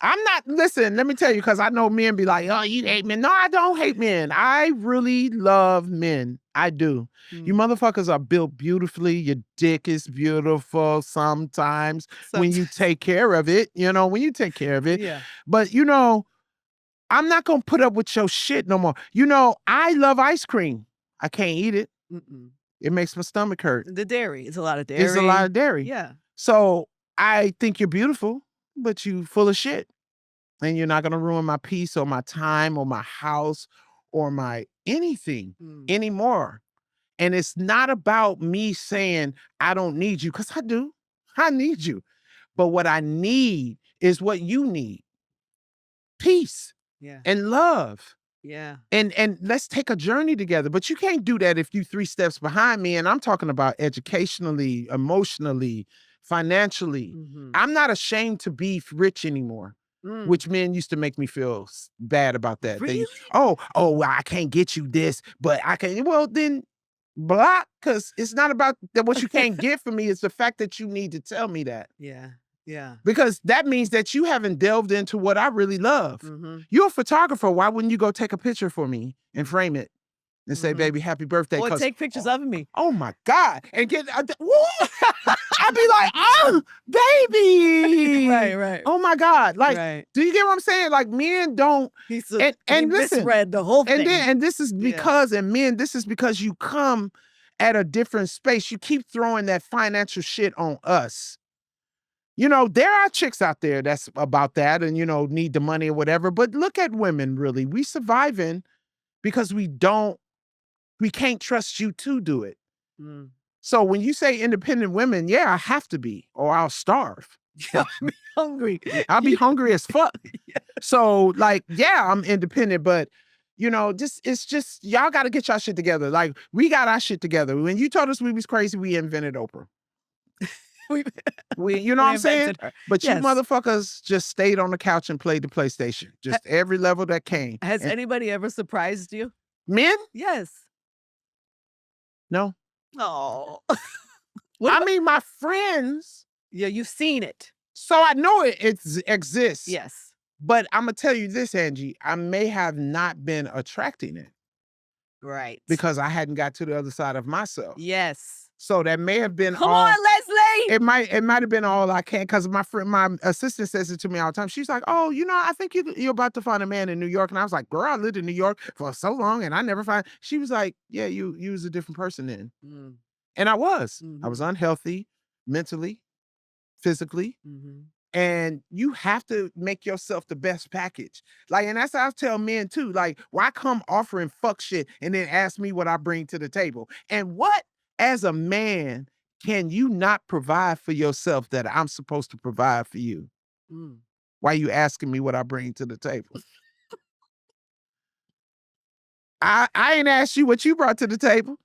I'm not, listen, let me tell you, because I know men be like, oh, you hate men. No, I don't hate men. I really love men. I do. You motherfuckers are built beautifully. Your dick is beautiful sometimes when you take care of it, when you take care of it. Yeah. But, I'm not going to put up with your shit no more. I love ice cream. I can't eat it. Mm-mm. It makes my stomach hurt. The dairy. It's a lot of dairy. It's a lot of dairy. Yeah. So I think you're beautiful, but you full of shit. And you're not going to ruin my peace or my time or my house or my anything anymore. And it's not about me saying I don't need you, because I do. I need you. But what I need is what you need. Peace. Yeah. And love. Yeah. And let's take a journey together. But you can't do that if you 3 steps behind me. And I'm talking about educationally, emotionally, financially. I'm not ashamed to be rich anymore. Which men used to make me feel bad about that. Really? Well, I can't get you this, but I can. Well, then block, because it's not about what you can't get from me. It's the fact that you need to tell me that. Yeah. Yeah. Because that means that you haven't delved into what I really love. You're a photographer. Why wouldn't you go take a picture for me and frame it and say, baby, happy birthday? Or take pictures of me. Oh my God. And get, I'd be like, oh, baby. Right. Oh my God. Like, right. Do you get what I'm saying? Like, men don't. He And listen, misread the whole thing. And this is because, and men, this is because you come at a different space. You keep throwing that financial shit on us. There are chicks out there that's about that and, need the money or whatever. But look at women, really. We surviving because we can't trust you to do it. So when you say independent women, yeah, I have to be, or I'll starve. I'll be hungry. I'll be hungry as fuck. So like, yeah, I'm independent, but it's just, y'all got to get y'all shit together. Like, we got our shit together. When you told us we was crazy, we invented Oprah. You know what I'm saying? But you motherfuckers just stayed on the couch and played the PlayStation. Just every level that came. Has anybody ever surprised you? Men? Yes. No. Oh. I mean, my friends. Yeah, you've seen it. So I know it exists. Yes. But I'm going to tell you this, Angie. I may have not been attracting it. Right. Because I hadn't got to the other side of myself. Yes. So that may have been Come on, Leslie. It might have been all I can, because my assistant says it to me all the time. She's like, oh, I think you're about to find a man in New York. And I was like, girl, I lived in New York for so long and I never find. She was like, yeah, you was a different person then. And I was. I was unhealthy, mentally, physically. And you have to make yourself the best package. Like, and that's how I tell men too. Like, why come offering fuck shit and then ask me what I bring to the table? And what, as a man, can you not provide for yourself that I'm supposed to provide for you? Why are you asking me what I bring to the table? I ain't asked you what you brought to the table.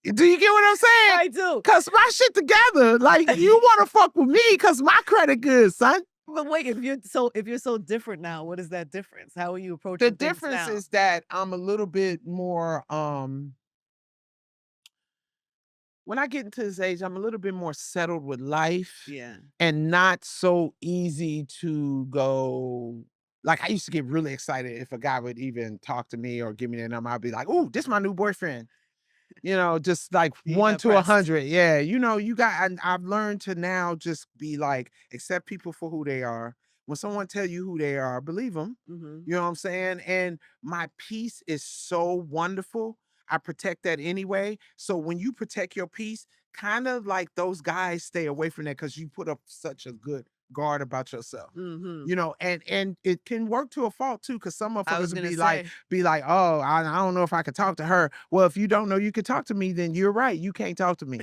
Do you get what I'm saying? I do. Cause my shit together. Like, you want to fuck with me cause my credit good, son. But wait, if you're so different now, what is that difference? How are you approaching the difference is that I'm a little bit more when I get into this age, I'm a little bit more settled with life. Yeah. And not so easy to go. Like, I used to get really excited if a guy would even talk to me or give me their number. I'd be like, "Ooh, this is my new boyfriend." Just like 1 to 100. Yeah. I've learned to now just be like, accept people for who they are. When someone tell you who they are, believe them. You know what I'm saying? And my peace is so wonderful. I protect that anyway. So when you protect your peace, kind of like those guys stay away from that because you put up such a good guard about yourself. And it can work to a fault too, because some motherfuckers would be like, oh, I don't know if I could talk to her. Well, if you don't know you could talk to me, then you're right. You can't talk to me.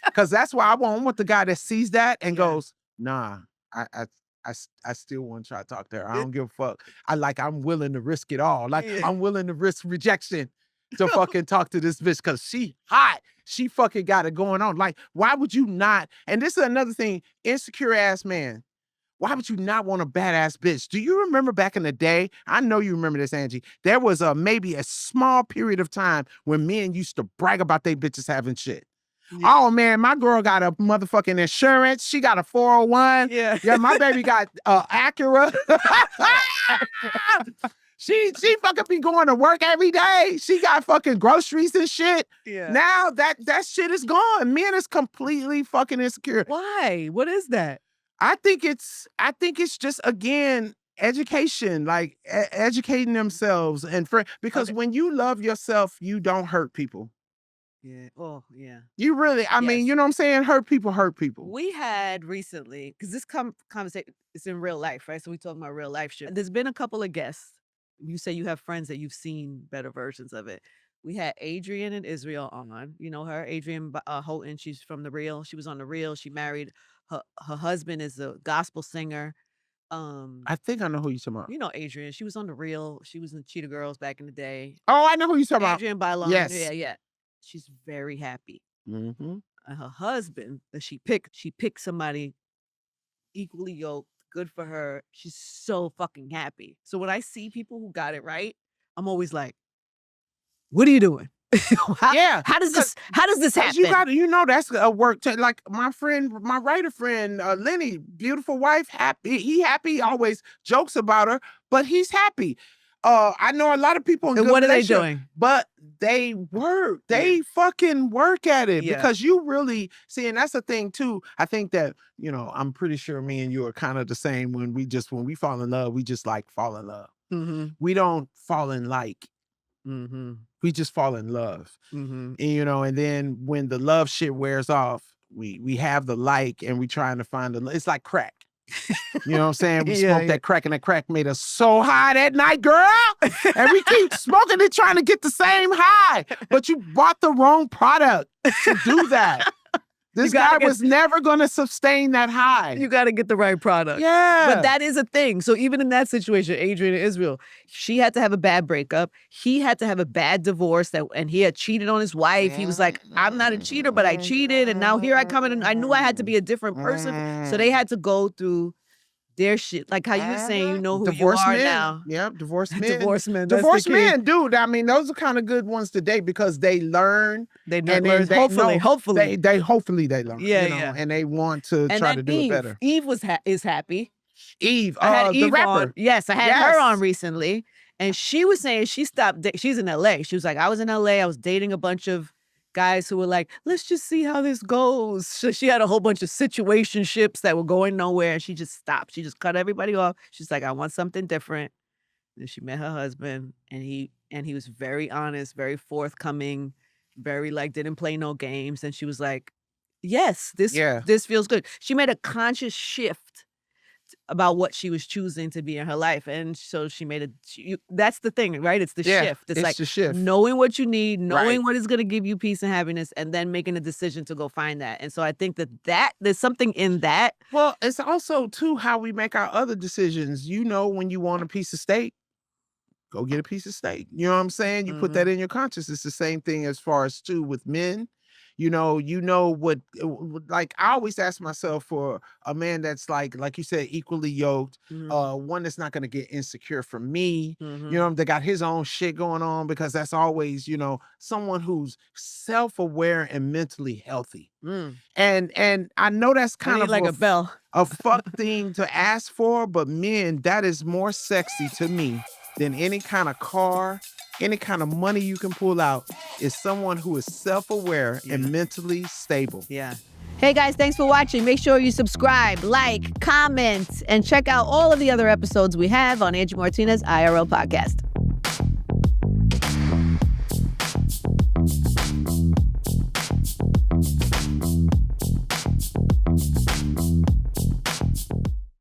Because that's why I want the guy that sees that and goes, nah, I still want to try to talk to her. I don't give a fuck. I'm willing to risk it all. I'm willing to risk rejection to fucking talk to this bitch because she hot. She fucking got it going on. Like, why would you not? And this is another thing, insecure ass man. Why would you not want a badass bitch? Do you remember back in the day? I know you remember this, Angie. There was maybe a small period of time when men used to brag about they bitches having shit. Yeah. Oh man, my girl got a motherfucking insurance. She got a 401. Yeah. Yeah, my baby got Acura. She fucking be going to work every day. She got fucking groceries and shit. Yeah. Now that shit is gone. Men is completely fucking insecure. Why? What is that? I think it's just again education, like educating themselves because Okay. when you love yourself, you don't hurt people. Yeah. Oh, yeah. You really, I mean, Yes. you know what I'm saying? Hurt people hurt people. We had recently, because this conversation is in real life, right? So we talking about real life shit. There's been a couple of guests. You say you have friends that you've seen better versions of it. We had Adrian and Israel on. You know her, Adrian Houghton. She's from The Real. She was on The Real. She married her husband is a gospel singer. I think I know who you're talking about. You know Adrian. She was on The Real. She was in Cheetah Girls back in the day. Oh, I know who you're talking about. Adrian Bailon. Yes. Yeah, yeah. She's very happy. Mm-hmm. And her husband that she picked somebody equally yoked, good for her. She's so fucking happy. So when I see people who got it right, I'm always like, what are you doing? Yeah. How does this happen? You got, that's a work. Like my writer friend, Lenny, beautiful wife, happy. He happy, always jokes about her, but he's happy. I know a lot of people in And good what are they relationship, doing? but they work. They fucking work at it because you really see, and that's the thing too. I think that, I'm pretty sure me and you are kind of the same when we fall in love, we just like fall in love. Mm-hmm. We don't fall in like. Mm-hmm. We just fall in love. Mm-hmm. And then when the love shit wears off, we have the like and we trying to find it's like crack. You know what I'm saying? We smoked that crack and that crack made us so high that night, girl. And we keep smoking it trying to get the same high. But you bought the wrong product to do that. This guy was never going to sustain that high. You got to get the right product. Yeah. But that is a thing. So even in that situation, Adrian and Israel, she had to have a bad breakup. He had to have a bad divorce and he had cheated on his wife. He was like, I'm not a cheater, but I cheated. And now here I come in and I knew I had to be a different person. So they had to go through their shit. Like how you saying, you know who divorced you are men. now. Yep, divorced men. Divorced men. Divorced men, dude. I mean, those are kind of good ones to date because they learn. They learn. Hopefully. They learn. Yeah. And they want to try to do it better. Eve is happy. Eve, I had Eve the rapper. on. Yes, I had her on recently. And she was saying she stopped. She's in LA. She was like, I was in LA. I was dating a bunch of guys who were like, let's just see how this goes. So she had a whole bunch of situationships that were going nowhere. And she just stopped. She just cut everybody off. She's like, I want something different. And she met her husband and he was very honest, very forthcoming, very didn't play no games. And she was like, yes, this feels good. She made a conscious shift about what she was choosing to be in her life. And so she made that's the thing, right? It's the shift. It's like the shift. Knowing what you need, knowing what is going to give you peace and happiness, and then making a decision to go find that. And so I think that there's something in that. Well, it's also too how we make our other decisions. When you want a piece of steak, go get a piece of steak. You know what I'm saying? You put that in your conscience. It's the same thing as far as too with men. What, like I always ask myself for a man that's like you said, equally yoked, one that's not going to get insecure from me. They got his own shit going on because that's always, someone who's self-aware and mentally healthy. And I know that's kind of like a bell. A fuck thing to ask for, but men, that is more sexy to me than any kind of car, any kind of money you can pull out, is someone who is self-aware and mentally stable. Yeah. Hey guys, thanks for watching. Make sure you subscribe, like, comment, and check out all of the other episodes we have on Angie Martinez IRL podcast.